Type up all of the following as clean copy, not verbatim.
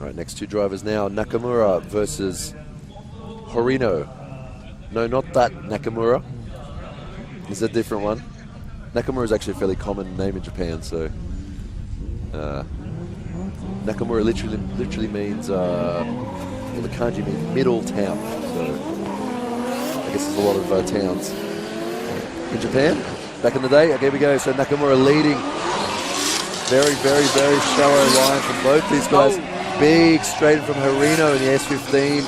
All right, next two drivers now. Nakamura versus Horino. No, not that Nakamura. It's a different one. Nakamura is actually a fairly common name in Japan, so Nakamura literally means, well, the kanji means middle town, so I guess there's a lot of towns in Japan back in the day. Okay, here we go. So Nakamura leading. Very, very, very shallow line from both these guys. Oh. Big straight from Horino in the S15.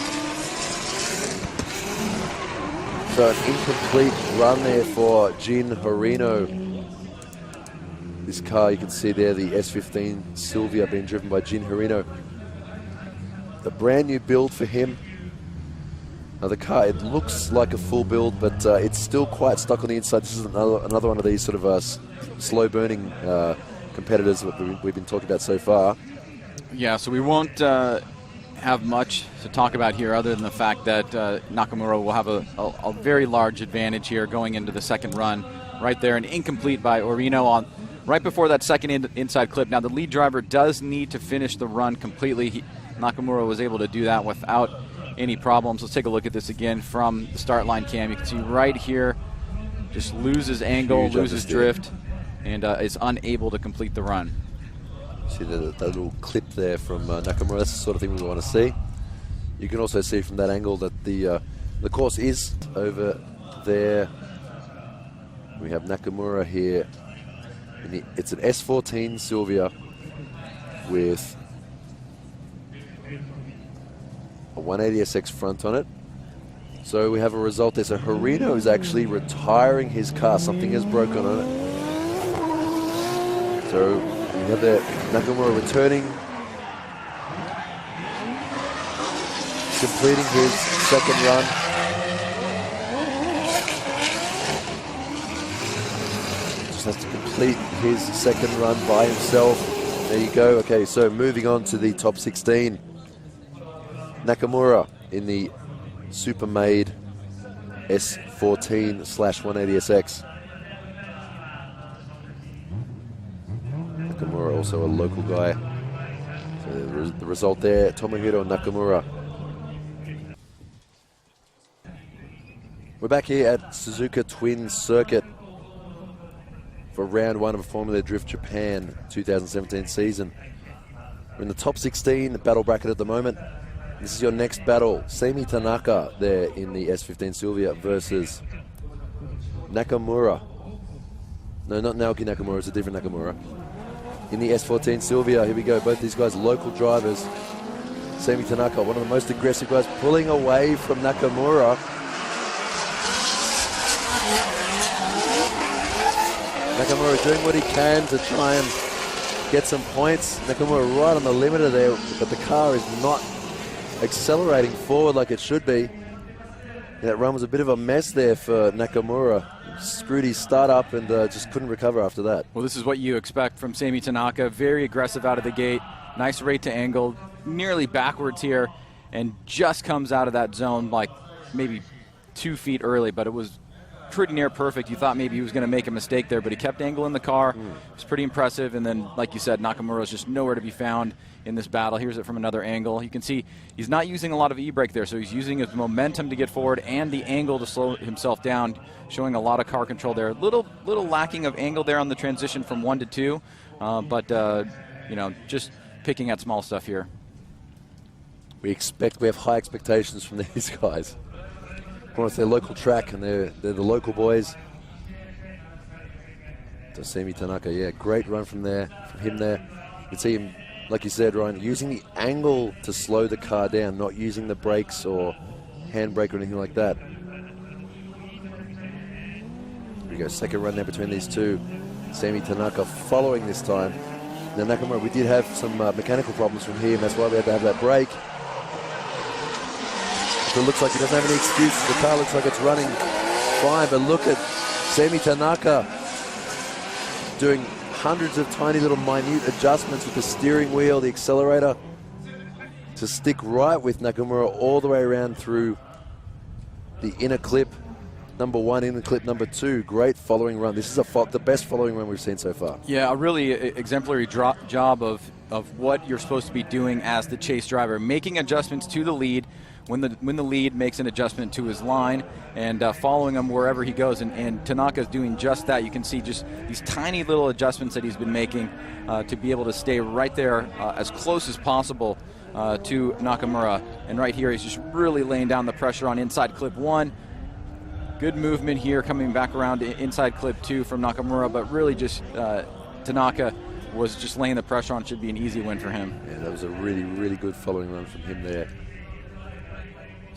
So an incomplete run there for Jin Horino. This car, you can see there, the S15 Silvia being driven by Jin Horino. The brand new build for him. Now the car, it looks like a full build, but it's still quite stuck on the inside. This is another one of these sort of slow burning competitors that we've been talking about so far. Yeah, so we won't have much to talk about here other than the fact that Nakamura will have a very large advantage here going into the second run. Right there, an incomplete by Horino on right before that second inside clip. Now the lead driver does need to finish the run completely. Nakamura was able to do that without any problems. Let's take a look at this again from the start line cam. You can see right here, just loses angle, loses drift, and is unable to complete the run. See that little clip there from Nakamura. That's the sort of thing we want to see. You can also see from that angle that the course is over there. We have Nakamura here. It's an S14 Silvia with a 180SX front on it. So we have a result there. So Horino is actually retiring his car. Something has broken on it. So we have the Nakamura returning, completing his second run. Just has to complete his second run by himself. There you go. Okay, so moving on to the top 16. Nakamura in the super-made S14/180SX. Nakamura, also a local guy. So the result there, Tomohiro Nakamura. We're back here at SUZUKATWIN circuit for round one of Formula Drift Japan 2017 season. We're in the top 16 battle bracket at the moment. This is your next battle. Seimi Tanaka there in the S15 Silvia versus Nakamura. No, not Naoki Nakamura, it's a different Nakamura. In the S14 Silvia, here we go. Both these guys local drivers. Seimi Tanaka, one of the most aggressive guys, pulling away from Nakamura. Nakamura doing what he can to try and get some points. Nakamura right on the limiter there, but the car is not accelerating forward like it should be. That run was a bit of a mess there for Nakamura. Screwed his start up and just couldn't recover after that. Well, this is what you expect from Seimi Tanaka. Very aggressive out of the gate. Nice rate to angle. Nearly backwards here. And just comes out of that zone like maybe 2 feet early. But it was pretty near perfect. You thought maybe he was going to make a mistake there. But he kept angling the car. It was pretty impressive. And then, like you said, Nakamura was just nowhere to be found in this battle. Here's it from another angle. You can see he's not using a lot of e-brake there, so he's using his momentum to get forward and the angle to slow himself down, showing a lot of car control there. Little lacking of angle there on the transition from 1 to 2, but you know, just picking at small stuff here. We have high expectations from these guys. Of course, they're local track and they're the local boys. So Seimi Tanaka, yeah, great run from him there. You can see him, like you said, Ryan, using the angle to slow the car down, not using the brakes or handbrake or anything like that. Here we go, second run there between these two. Seimi Tanaka following this time. Now Nakamura, we did have some mechanical problems from him, that's why we had to have that brake. So it looks like he doesn't have any excuses. The car looks like it's running fine, but look at Seimi Tanaka doing hundreds of tiny little minute adjustments with the steering wheel, the accelerator, to stick right with Nakamura all the way around through the inner clip number 1, inner clip number 2. Great following run. This is the best following run we've seen so far. Yeah, a really exemplary job of of what you're supposed to be doing as the chase driver, making adjustments to the lead when the lead makes an adjustment to his line, and following him wherever he goes. And Tanaka's doing just that. You can see just these tiny little adjustments that he's been making to be able to stay right there as close as possible to Nakamura. And right here, he's just really laying down the pressure on inside clip 1. Good movement here, coming back around to inside clip 2 from Nakamura, but really just Tanaka was just laying the pressure on. Should be an easy win for him. Yeah, that was a really, really good following run from him there.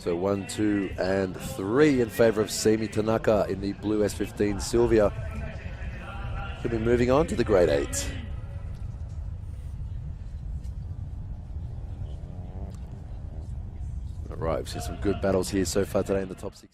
So 1, 2, and 3 in favor of Semi Tanaka in the blue S14 Sylvia. He'll be moving on to the grade 8. All right, we've seen some good battles here so far today in the top 6.